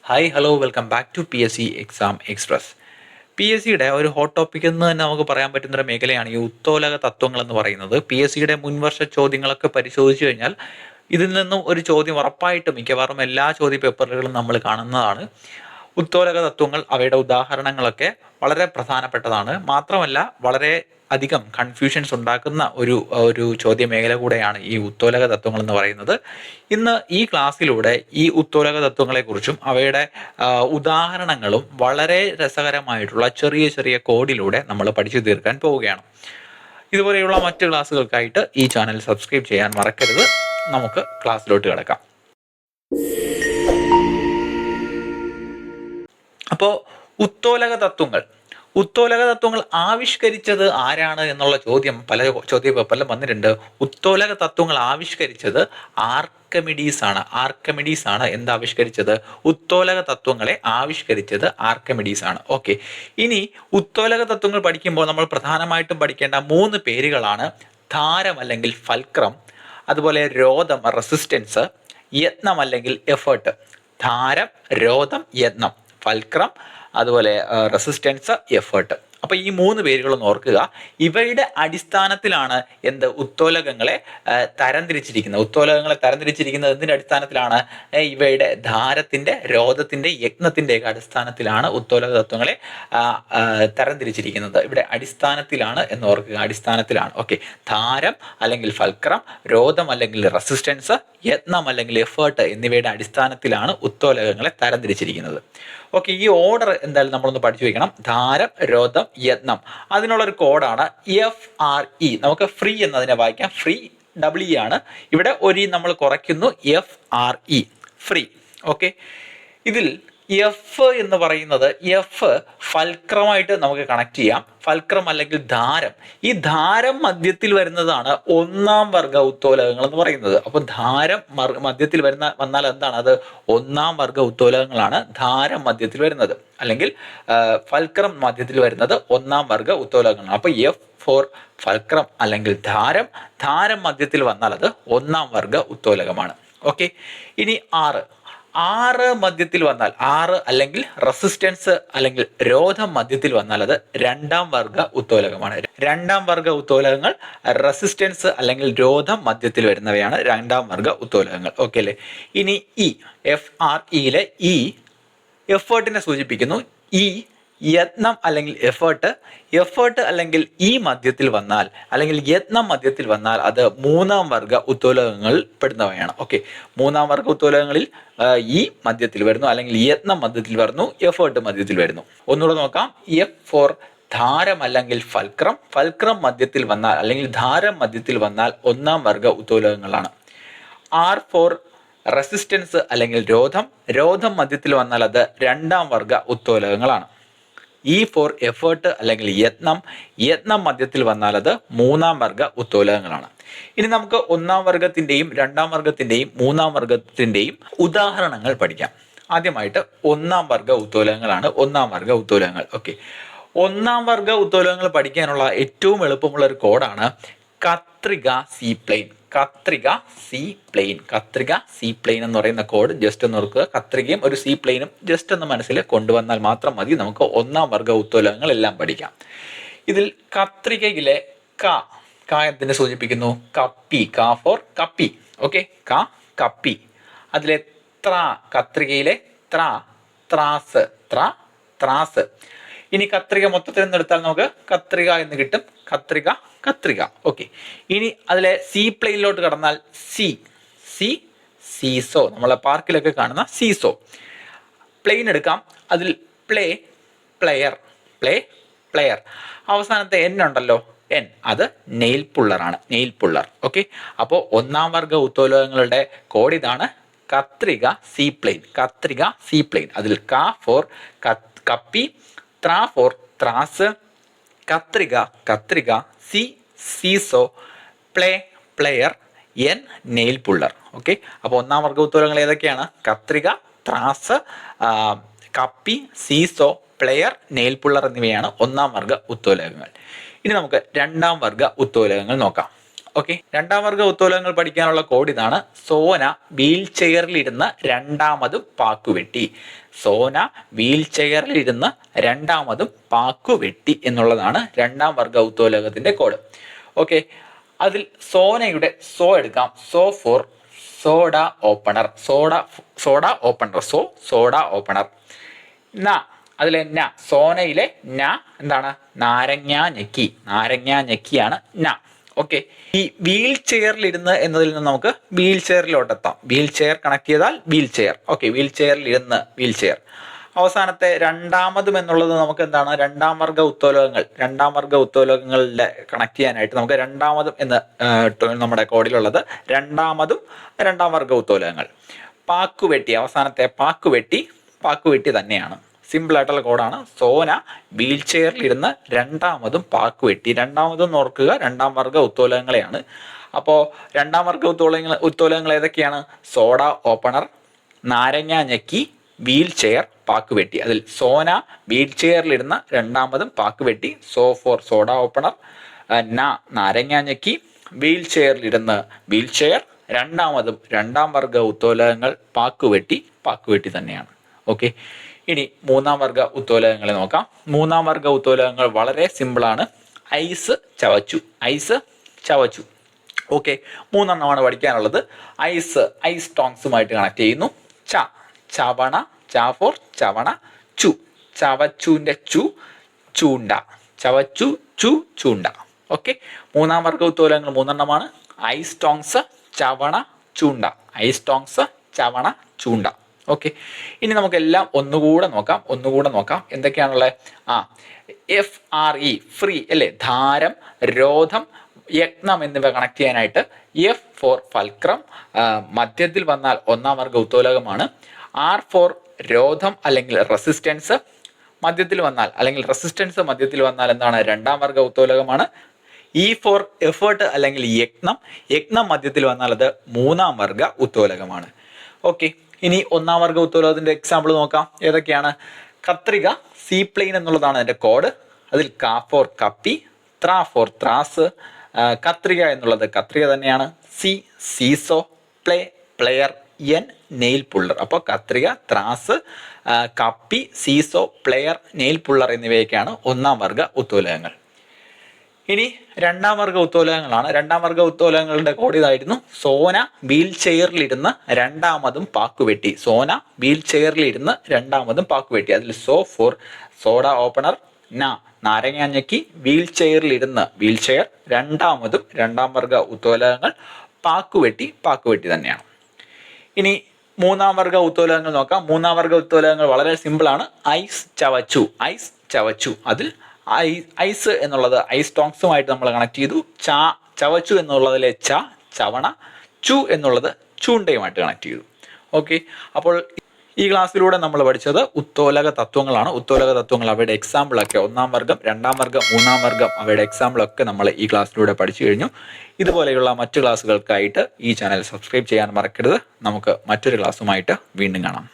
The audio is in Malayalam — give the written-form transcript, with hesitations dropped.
Hi hello welcome back to PSC exam express. PSCയുടെ ഒരു ഹോട്ട് ടോപ്പിക് എന്ന് തന്നെ നമുക്ക് പറയാൻ പറ്റുന്ന ഒരു മേഖലയാണ് ഈ ഉത്തോലക തത്വങ്ങൾ എന്ന് പറയുന്നത്. PSCയുടെ മുൻവർഷ ചോദ്യങ്ങളൊക്കെ പരിശോധിച്ചു കഴിഞ്ഞാൽ ഇതിൽ നിന്നും ഒരു ചോദ്യം ഉറപ്പായിട്ടും മിക്കവാറും എല്ലാ ചോദ്യ പേപ്പറുകളും നമ്മൾ കാണുന്നതാണ്. ഉത്തോലക തത്വങ്ങൾ, അവയുടെ ഉദാഹരണങ്ങളൊക്കെ വളരെ പ്രധാനപ്പെട്ടതാണ്. മാത്രമല്ല വളരെ അധികം കൺഫ്യൂഷൻസ് ഉണ്ടാക്കുന്ന ഒരു ചോദ്യ മേഖല കൂടെയാണ് ഈ ഉത്തോലക തത്വങ്ങൾ എന്ന് പറയുന്നത്. ഇന്ന് ഈ ക്ലാസ്സിലൂടെ ഈ ഉത്തോലക തത്വങ്ങളെക്കുറിച്ചും അവയുടെ ഉദാഹരണങ്ങളും വളരെ രസകരമായിട്ടുള്ള ചെറിയ ചെറിയ കോഡിലൂടെ നമ്മൾ പഠിച്ചു തീർക്കാൻ പോവുകയാണ്. ഇതുപോലെയുള്ള മറ്റ് ക്ലാസ്സുകൾക്കായിട്ട് ഈ ചാനൽ സബ്സ്ക്രൈബ് ചെയ്യാൻ മറക്കരുത്. നമുക്ക് ക്ലാസ്സിലോട്ട് കിടക്കാം. അപ്പോൾ ഉത്തോലക തത്വങ്ങൾ ആവിഷ്കരിച്ചത് ആരാണ് എന്നുള്ള ചോദ്യം പല ചോദ്യ പേപ്പറിലും വന്നിട്ടുണ്ട്. ഉത്തോലക തത്വങ്ങൾ ആവിഷ്കരിച്ചത് ആർക്കമിഡീസ് ആണ്. എന്താവിഷ്കരിച്ചത്? ഉത്തോലക തത്വങ്ങളെ ആവിഷ്കരിച്ചത് ആർക്കമിഡീസ് ആണ്. ഓക്കെ, ഇനി ഉത്തോലക തത്വങ്ങൾ പഠിക്കുമ്പോൾ നമ്മൾ പ്രധാനമായിട്ടും പഠിക്കേണ്ട 3 പേരുകളാണ് ധാരം അല്ലെങ്കിൽ ഫൽക്രം, അതുപോലെ രോധം റെസിസ്റ്റൻസ്, യത്നം അല്ലെങ്കിൽ എഫേർട്ട്. ധാരം, രോധം, യത്നം, ഫൽക്രം, അതുപോലെ റെസിസ്റ്റൻസ്, എഫേർട്ട്. അപ്പോൾ ഈ 3 പേരുകളൊന്ന് ഓർക്കുക. ഇവയുടെ അടിസ്ഥാനത്തിലാണ് ഉത്തോലകങ്ങളെ തരംതിരിച്ചിരിക്കുന്നത്. എന്തിൻ്റെ അടിസ്ഥാനത്തിലാണ്? ഇവയുടെ ധാരത്തിൻ്റെ, രോധത്തിൻ്റെ, യത്നത്തിൻ്റെ ഒക്കെ അടിസ്ഥാനത്തിലാണ് ഉത്തോലക തത്വങ്ങളെ തരംതിരിച്ചിരിക്കുന്നത്. ഇവിടെ അടിസ്ഥാനത്തിലാണ് എന്ന് ഓർക്കുക. അടിസ്ഥാനത്തിലാണ്. ഓക്കെ, ധാരം അല്ലെങ്കിൽ ഫൽക്രം, രോധം അല്ലെങ്കിൽ റെസിസ്റ്റൻസ്, യത്നം അല്ലെങ്കിൽ എഫേർട്ട് എന്നിവയുടെ അടിസ്ഥാനത്തിലാണ് ഉത്തോലകങ്ങളെ തരംതിരിച്ചിരിക്കുന്നത്. ഓക്കെ, ഈ ഓർഡർ എന്തായാലും നമ്മളൊന്ന് പഠിച്ചു വയ്ക്കണം. ധാരം, രോധം, യത്നം. അതിനുള്ളൊരു കോഡാണ് FRE. നമുക്ക് ഫ്രീ എന്നതിനെ വായിക്കാം. ഫ്രീ WE ആണ്. ഇവിടെ ഒരു നമ്മൾ കുറയ്ക്കുന്നു. FRE, free. ഓക്കെ, ഇതിൽ എഫ് എന്ന് പറയുന്നത് ഫൽക്രമായിട്ട് നമുക്ക് കണക്ട് ചെയ്യാം. ഫൽക്രം അല്ലെങ്കിൽ ധാരം. ഈ ധാരം മധ്യത്തിൽ വരുന്നതാണ് 1ാം വർഗ ഉത്തോലകങ്ങൾ എന്ന് പറയുന്നത്. അപ്പോൾ ധാരം മധ്യത്തിൽ വന്നാൽ എന്താണ് അത്? 1ാം വർഗ ഉത്തോലകങ്ങളാണ് ധാരം മധ്യത്തിൽ വരുന്നത്, അല്ലെങ്കിൽ ഫൽക്രം മധ്യത്തിൽ വരുന്നത് 1ാം വർഗ ഉത്തോലകങ്ങളാണ്. അപ്പോൾ F ഫോർ ഫൽക്രം അല്ലെങ്കിൽ ധാരം മധ്യത്തിൽ വന്നാൽ അത് 1ാം വർഗ ഉത്തോലകമാണ്. ഓക്കെ, ഇനി 6 മധ്യത്തിൽ വന്നാൽ, 6 അല്ലെങ്കിൽ റെസിസ്റ്റൻസ് അല്ലെങ്കിൽ രോധം മധ്യത്തിൽ വന്നാൽ അത് 2ാം വർഗ ഉത്തോലകമാണ്. 2ാം വർഗ ഉത്തോലകങ്ങൾ റെസിസ്റ്റൻസ് അല്ലെങ്കിൽ രോധം മധ്യത്തിൽ വരുന്നവയാണ് 2ാം വർഗ ഉത്തോലകങ്ങൾ. ഓക്കെ അല്ലേ? ഇനി FREയിലെ എഫേർട്ടിനെ സൂചിപ്പിക്കുന്നു. യത്നം അല്ലെങ്കിൽ എഫേർട്ട് അല്ലെങ്കിൽ മധ്യത്തിൽ വന്നാൽ, അല്ലെങ്കിൽ യത്നം മധ്യത്തിൽ വന്നാൽ അത് 3ാം വർഗ ഉത്തോലകങ്ങളിൽ പെടുന്നവയാണ്. ഓക്കെ, 3ാം വർഗ ഉത്തോലകങ്ങളിൽ മധ്യത്തിൽ വരുന്നു, അല്ലെങ്കിൽ യത്നം മധ്യത്തിൽ വരുന്നു, എഫേർട്ട് മധ്യത്തിൽ വരുന്നു. ഒന്നുകൂടെ നോക്കാം. F ഫോർ ധാരം അല്ലെങ്കിൽ ഫൽക്രം മധ്യത്തിൽ വന്നാൽ, അല്ലെങ്കിൽ ധാരം മധ്യത്തിൽ വന്നാൽ 1ാം വർഗ ഉത്തോലകങ്ങളാണ്. R ഫോർ റെസിസ്റ്റൻസ് അല്ലെങ്കിൽ രോധം മധ്യത്തിൽ വന്നാൽ അത് 2ാം വർഗ ഉത്തോലകങ്ങളാണ്. E ഫോർ എഫേർട്ട് അല്ലെങ്കിൽ യത്നം മധ്യത്തിൽ വന്നാൽ അത് 3ാം വർഗ ഉത്തോലകങ്ങളാണ്. ഇനി നമുക്ക് 1ാം വർഗത്തിന്റെയും 2ാം വർഗത്തിന്റെയും 3ാം വർഗത്തിന്റെയും ഉദാഹരണങ്ങൾ പഠിക്കാം. ആദ്യമായിട്ട് 1ാം വർഗ ഉത്തോലകങ്ങളാണ്. 1ാം വർഗ ഉത്തോലകങ്ങൾ. ഓക്കെ, 1ാം വർഗ ഉത്തോലകങ്ങൾ പഠിക്കാനുള്ള ഏറ്റവും എളുപ്പമുള്ള ഒരു കോഡാണ് കത്രിക സി പ്ലെയിൻ എന്ന് പറയുന്ന കോഡ് ജസ്റ്റ് ഒന്ന് ഓർക്കുക. കത്രികയും ഒരു സി പ്ലെയിനും ജസ്റ്റ് ഒന്ന് മനസ്സിൽ കൊണ്ടുവന്നാൽ മാത്രം മതി. നമുക്ക് 1ാം വർഗ ഉത്തോലകങ്ങൾ എല്ലാം പഠിക്കാം. ഇതിൽ കത്രികയിലെ ക എന്തിനെ സൂചിപ്പിക്കുന്നു? ക ഫോർ കപ്പി. ഓക്കെ, കപ്പി. അതിലെ കത്രികയിലെ ത്രാസ്. ഇനി കത്രിക മൊത്തത്തിൽ നിന്ന് എടുത്താൽ നമുക്ക് കത്രിക എന്ന് കിട്ടും. കത്രിക. ഓക്കെ, ഇനി അതിലെ സി പ്ലെയിനിലോട്ട് കടന്നാൽ സീസോ. നമ്മളെ പാർക്കിലൊക്കെ കാണുന്ന സീസോ. പ്ലെയിൻ എടുക്കാം. അതിൽ പ്ലെയർ. അവസാനത്തെ N ഉണ്ടല്ലോ, N, അത് നെയിൽ പുള്ളർ. ഓക്കെ, അപ്പോൾ 1ാം വർഗ ഉത്തോലകങ്ങളുടെ കോഡ് ഇതാണ്. കത്രിക സി പ്ലെയിൻ. അതിൽ ക ഫോർ കപ്പി, ത്ര ഫോർ ത്രാസ്, കത്രിക, seesaw, player, N nail puller. Okay, അപ്പോൾ 1ാം വർഗ ഉത്തോലകങ്ങൾ ഏതൊക്കെയാണ്? കത്രിക, ത്രാസ്, കപ്പി, സീസോ, പ്ലെയർ, നെയിൽ പുള്ളർ എന്നിവയാണ് 1ാം വർഗ ഉത്തോലകങ്ങൾ. ഇനി നമുക്ക് 2ാം വർഗ ഉത്തോലകങ്ങൾ നോക്കാം. ഓക്കെ, രണ്ടാം വർഗ ഉത്തോലകങ്ങൾ പഠിക്കാനുള്ള കോഡ് ഇതാണ്. സോന വീൽ ചെയറിലിരുന്ന് രണ്ടാമതും പാക്കുവെട്ടി. സോന വീൽ ചെയറിലിരുന്ന് രണ്ടാമതും പാക്കുവെട്ടി എന്നുള്ളതാണ് രണ്ടാം വർഗ ഉത്തോലകത്തിന്റെ കോഡ്. ഓക്കെ, അതിൽ സോനയുടെ സോ എടുക്കാം. So for soda opener. Soda opener. Soda opener. ന, അതിലെ ന, സോനയിലെ ന എന്താണ്? നാരങ്ങ ഞെക്കി. നാരങ്ങ ഞെക്കിയാണ് ന. ഓക്കെ, ഈ വീൽ ചെയറിലിരുന്ന് എന്നതിൽ നിന്ന് നമുക്ക് വീൽ ചെയറിലോട്ടെത്താം. വീൽ ചെയർ കണക്ട് ചെയ്താൽ വീൽ ചെയർ. ഓക്കെ, വീൽ ചെയറിലിരുന്ന് വീൽ ചെയർ. അവസാനത്തെ രണ്ടാമതും എന്നുള്ളത് നമുക്ക് എന്താണ്? രണ്ടാം വർഗ ഉത്തോലകങ്ങൾ. രണ്ടാം വർഗ ഉത്തോലകങ്ങളുടെ കണക്ട് ചെയ്യാനായിട്ട് നമുക്ക് രണ്ടാമതും എന്ന് നമ്മുടെ കോഡിലുള്ളത് രണ്ടാമതും രണ്ടാം വർഗ ഉത്തോലകങ്ങൾ. പാക്കുവെട്ടി, അവസാനത്തെ പാക്കുവെട്ടി തന്നെയാണ്. സിമ്പിൾ ആയിട്ടുള്ള കോഡാണ്. സോന വീൽ ചെയറിലിരുന്ന് രണ്ടാമതും പാക്കുവെട്ടി. രണ്ടാമതും ഓർക്കുക, രണ്ടാം വർഗ ഉത്തോലകങ്ങളെയാണ്. അപ്പോൾ രണ്ടാം വർഗ ഉത്തോലകങ്ങൾ ഏതൊക്കെയാണ്? സോഡ ഓപ്പണർ, നാരങ്ങ ഞെക്കി, വീൽ ചെയർ, പാക്കുവെട്ടി. അതിൽ സോന വീൽ ചെയറിലിരുന്ന് രണ്ടാമതും പാക്കുവെട്ടി. സോ ഫോർ സോഡ ഓപ്പണർ, നാരങ്ങ ഞെക്കി, വീൽ ചെയറിലിരുന്ന് വീൽ ചെയർ, രണ്ടാമതും രണ്ടാം വർഗ ഉത്തോലകങ്ങൾ പാക്കുവെട്ടി തന്നെയാണ്. ഓക്കെ, ഇനി മൂന്നാം വർഗ ഉത്തോലകങ്ങളെ നോക്കാം. മൂന്നാം വർഗ ഉത്തോലകങ്ങൾ വളരെ സിമ്പിളാണ്. ഐസ് ചവച്ചു. ഓക്കെ, മൂന്നെണ്ണമാണ് പഠിക്കാനുള്ളത്. ഐസ് ടോങ്സുമായിട്ട് കണക്ട് ചെയ്യുന്നു. ചവണ, ഫോർ ചവണ. ചവച്ചുവിൻ്റെ ചൂണ്ട. ചവച്ചു, ചൂണ്ട. ഓക്കെ, മൂന്നാം വർഗ ഉത്തോലകങ്ങൾ മൂന്നെണ്ണമാണ്. ഐസ് ടോങ്സ്, ചവണ, ചൂണ്ട. ഐസ് ടോങ്സ്, ചവണ, ചൂണ്ട. ഓക്കെ, ഇനി നമുക്കെല്ലാം ഒന്നുകൂടെ നോക്കാം. എന്തൊക്കെയാണുള്ളത്? FRE ഫ്രീ അല്ലേ? ധാരം, രോധം, യജ്ഞം എന്നിവ കണക്ട് ചെയ്യാനായിട്ട് എഫ് ഫോർ ഫൽക്രം മധ്യത്തിൽ വന്നാൽ ഒന്നാം വർഗ ഉത്തോലകമാണ്. R ഫോർ രോധം അല്ലെങ്കിൽ റെസിസ്റ്റൻസ് മധ്യത്തിൽ വന്നാൽ, അല്ലെങ്കിൽ റെസിസ്റ്റൻസ് മധ്യത്തിൽ വന്നാൽ എന്താണ്? രണ്ടാം വർഗ ഉത്തോലകമാണ്. E ഫോർ എഫേർട്ട് അല്ലെങ്കിൽ യജ്ഞം മധ്യത്തിൽ വന്നാൽ അത് മൂന്നാം വർഗ ഉത്തോലകമാണ്. ഓക്കെ, ഇനി ഒന്നാം വർഗ ഉത്തോലകത്തിന്റെ എക്സാമ്പിൾ നോക്കാം. ഏതൊക്കെയാണ്? കത്രിക, സി പ്ലെയിൻ എന്നുള്ളതാണ് അതിന്റെ കോഡ്. അതിൽ ക ഫോർ കപ്പി, ത്ര ഫോർ ത്രാസ്, കത്രിക എന്നുള്ളത് കത്രിക തന്നെയാണ്. Seesaw, player, nail puller. അപ്പോൾ കത്രിക, ത്രാസ്, കപ്പി, സീസോ, പ്ലെയർ, നെയിൽ പുള്ളർ എന്നിവയൊക്കെയാണ് ഒന്നാം വർഗ ഉത്തോലകങ്ങൾ. ഇനി രണ്ടാം വർഗ ഉത്തോലകങ്ങളാണ്. രണ്ടാം വർഗ ഉത്തോലകങ്ങളുടെ കോഡ് ഇതായിരുന്നു. സോന വീൽ ചെയറിലിരുന്ന് രണ്ടാമതും പാക്കുവെട്ടി. സോന വീൽ ചെയറിലിരുന്ന് രണ്ടാമതും പാക്കുവെട്ടി. അതിൽ സോ ഫോർ സോഡ ഓപ്പണർ, നാരങ്ങ ഞെക്കി, വീൽ ചെയറിലിരുന്ന് വീൽ ചെയർ, രണ്ടാമതും രണ്ടാം വർഗ ഉത്തോലകങ്ങൾ, പാക്കുവെട്ടി തന്നെയാണ്. ഇനി മൂന്നാം വർഗ ഉത്തോലകങ്ങൾ നോക്കാം. മൂന്നാം വർഗ ഉത്തോലകങ്ങൾ വളരെ സിമ്പിളാണ്. ഐസ് ചവച്ചു. അതിൽ ഐസ് എന്നുള്ളത് ഐസ് ടോങ്സുമായിട്ട് നമ്മൾ കണക്ട് ചെയ്തു. ചവച്ചു എന്നുള്ളതിലെ ചവണ, എന്നുള്ളത് ചൂണ്ടയുമായിട്ട് കണക്ട് ചെയ്തു. ഓക്കെ, അപ്പോൾ ഈ ക്ലാസ്സിലൂടെ നമ്മൾ പഠിച്ചത് ഉത്തോലക തത്വങ്ങളാണ്. ഉത്തോലക തത്വങ്ങൾ, അവയുടെ എക്സാമ്പിളൊക്കെ ഒന്നാം വർഗം, രണ്ടാം വർഗം, മൂന്നാം വർഗം, അവയുടെ എക്സാമ്പിളൊക്കെ നമ്മൾ ഈ ക്ലാസ്സിലൂടെ പഠിച്ചു കഴിഞ്ഞു. ഇതുപോലെയുള്ള മറ്റു ക്ലാസ്സുകൾക്കായിട്ട് ഈ ചാനൽ സബ്സ്ക്രൈബ് ചെയ്യാൻ മറക്കരുത്. നമുക്ക് മറ്റൊരു ക്ലാസ്സുമായിട്ട് വീണ്ടും കാണാം.